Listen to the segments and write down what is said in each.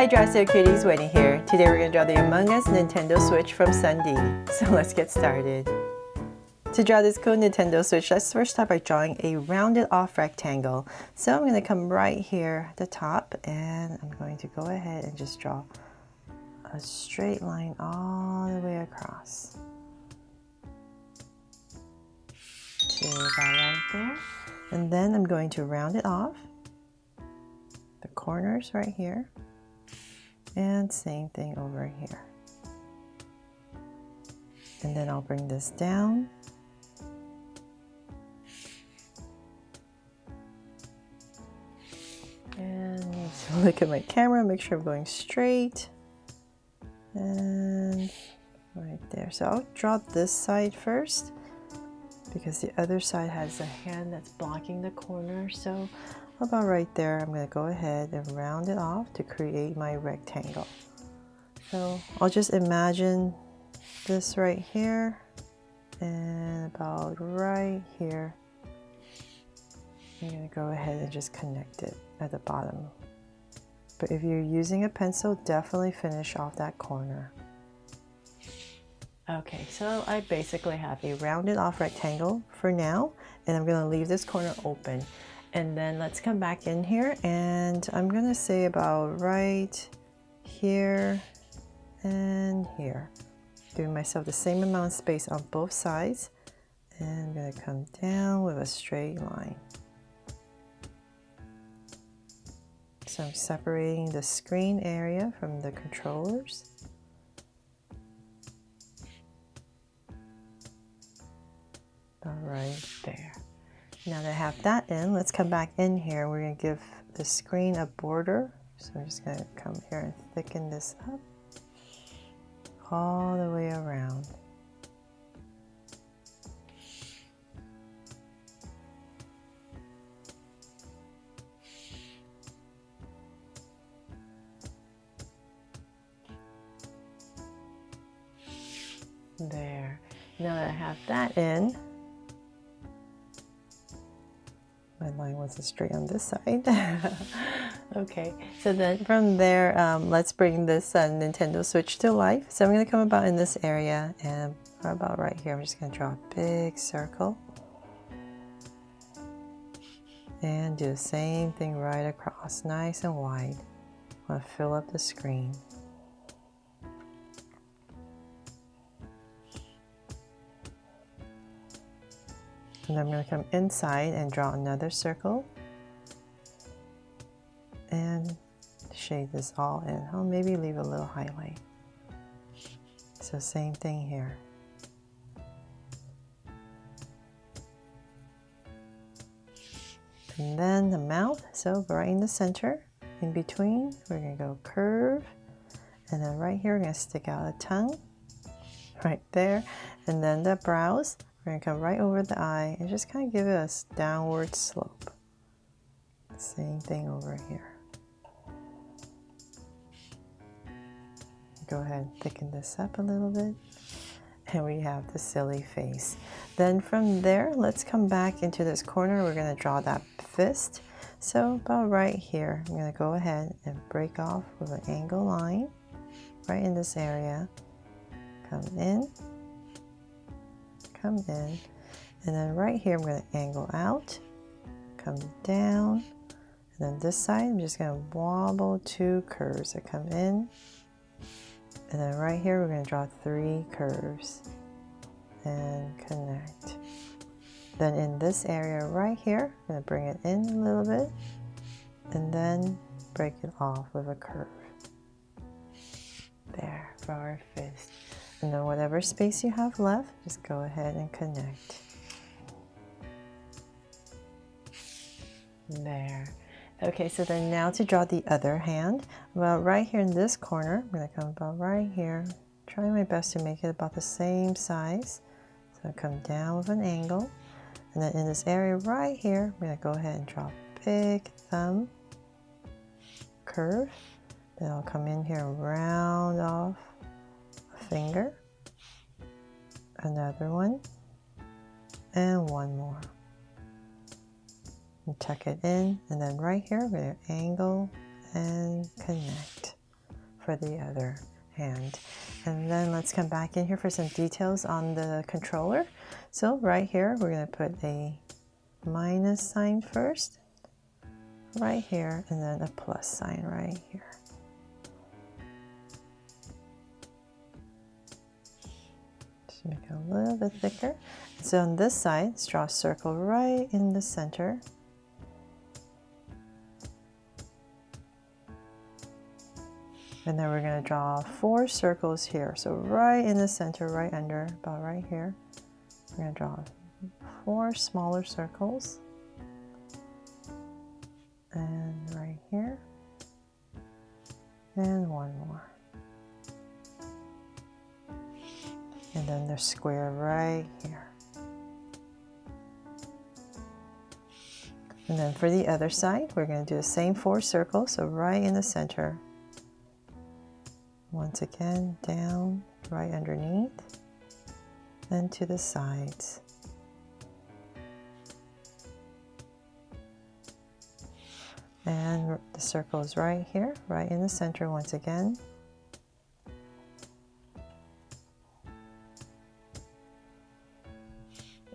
Hi Draw Cuties, Wendy here. Today we're going to draw the Among Us Nintendo Switch from SSundee. So let's get started. To draw this cool Nintendo Switch, let's first start by drawing a rounded off rectangle. So I'm going to come right here at the top and I'm going to go ahead and just draw a straight line all the way across. To about right there. And then I'm going to round it off. The corners right here. And same thing over here. And then I'll bring this down. And look at my camera, make sure I'm going straight. And right there. So I'll draw this side first because the other side has a hand that's blocking the corner. So about right there, I'm going to go ahead and round it off to create my rectangle. So I'll just imagine this right here and about right here. I'm going to go ahead and just connect it at the bottom. But if you're using a pencil, definitely finish off that corner. Okay, so I basically have a rounded off rectangle for now, and I'm going to leave this corner open. And then let's come back in here and I'm going to say about right here and here. Giving myself the same amount of space on both sides. And I'm going to come down with a straight line. So I'm separating the screen area from the controllers. About right there. Now that I have that in, let's come back in here. We're going to give the screen a border. So I'm just going to come here and thicken this up all the way around. There. Now that I have that in, my line wasn't straight on this side. Okay, so then from there, let's bring this Nintendo Switch to life. So I'm going to come about in this area and about right here, I'm just going to draw a big circle. And do the same thing right across, nice and wide. I want to fill up the screen. And I'm going to come inside and draw another circle and shade this all in. I'll maybe leave a little highlight. So same thing here. And then the mouth, so right in the center, in between, we're going to go curve. And then right here, we're going to stick out a tongue right there. And then the brows. We're going to come right over the eye and just kind of give it a downward slope. Same thing over here. Go ahead and thicken this up a little bit. And we have the silly face. Then from there, let's come back into this corner. We're going to draw that fist. So about right here, I'm going to go ahead and break off with an angle line right in this area. Come in. Come in, and then right here I'm going to angle out, come down, and then this side I'm just going to wobble two curves that come in, and then right here we're going to draw three curves and connect. Then in this area right here, I'm going to bring it in a little bit and then break it off with a curve. There for our fist. And then whatever space you have left, just go ahead and connect. There. Okay, so then now to draw the other hand. About right here in this corner, I'm going to come about right here. Trying my best to make it about the same size. So I come down with an angle. And then in this area right here, I'm going to go ahead and draw a big thumb curve. Then I'll come in here and round off finger, another one, and one more. And tuck it in, and then right here we're going to angle and connect. for the other hand. And then let's come back in here for some details on the controller. So right here, we're going to put a minus sign first, right here, and then a plus sign right here. Just make it a little bit thicker. So on this side, let's draw a circle right in the center. And then we're going to draw 4 circles here. So right in the center, right under, about right here, we're going to draw 4 smaller circles. And right here. And 1 more. And then the square right here. And then for the other side, we're going to do the same 4 circles. So right in the center. Once again, down, right underneath, then to the sides. And the circle is right here, right in the center once again.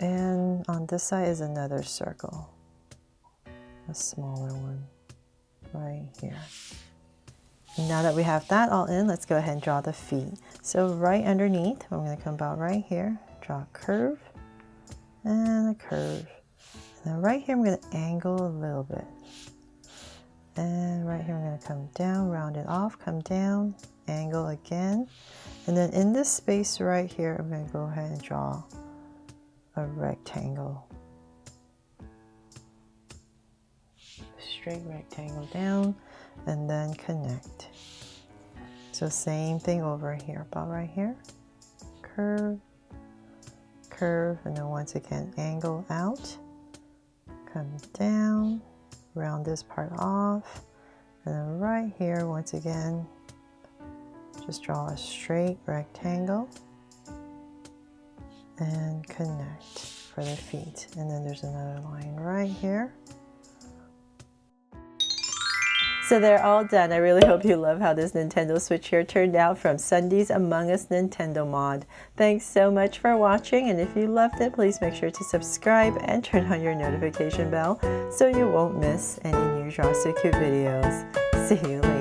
And on this side is another circle, a smaller one, right here. Now that we have that all in, let's go ahead and draw the feet. So right underneath, I'm going to come about right here, draw a curve and a curve. And then right here, I'm going to angle a little bit. And right here, I'm going to come down, round it off, come down, angle again. And then in this space right here, I'm going to go ahead and draw a rectangle. Straight rectangle down. And then connect. So same thing over here, about right here. Curve, curve, and then once again, angle out. Come down, round this part off. And then right here, once again, just draw a straight rectangle. And connect for the feet. And then there's another line right here. So they're all done. I really hope you love how this Nintendo Switch here turned out from SSundee's Among Us Nintendo mod. Thanks so much for watching, and if you loved it, please make sure to subscribe and turn on your notification bell so you won't miss any new Draw So Cute videos. See you later.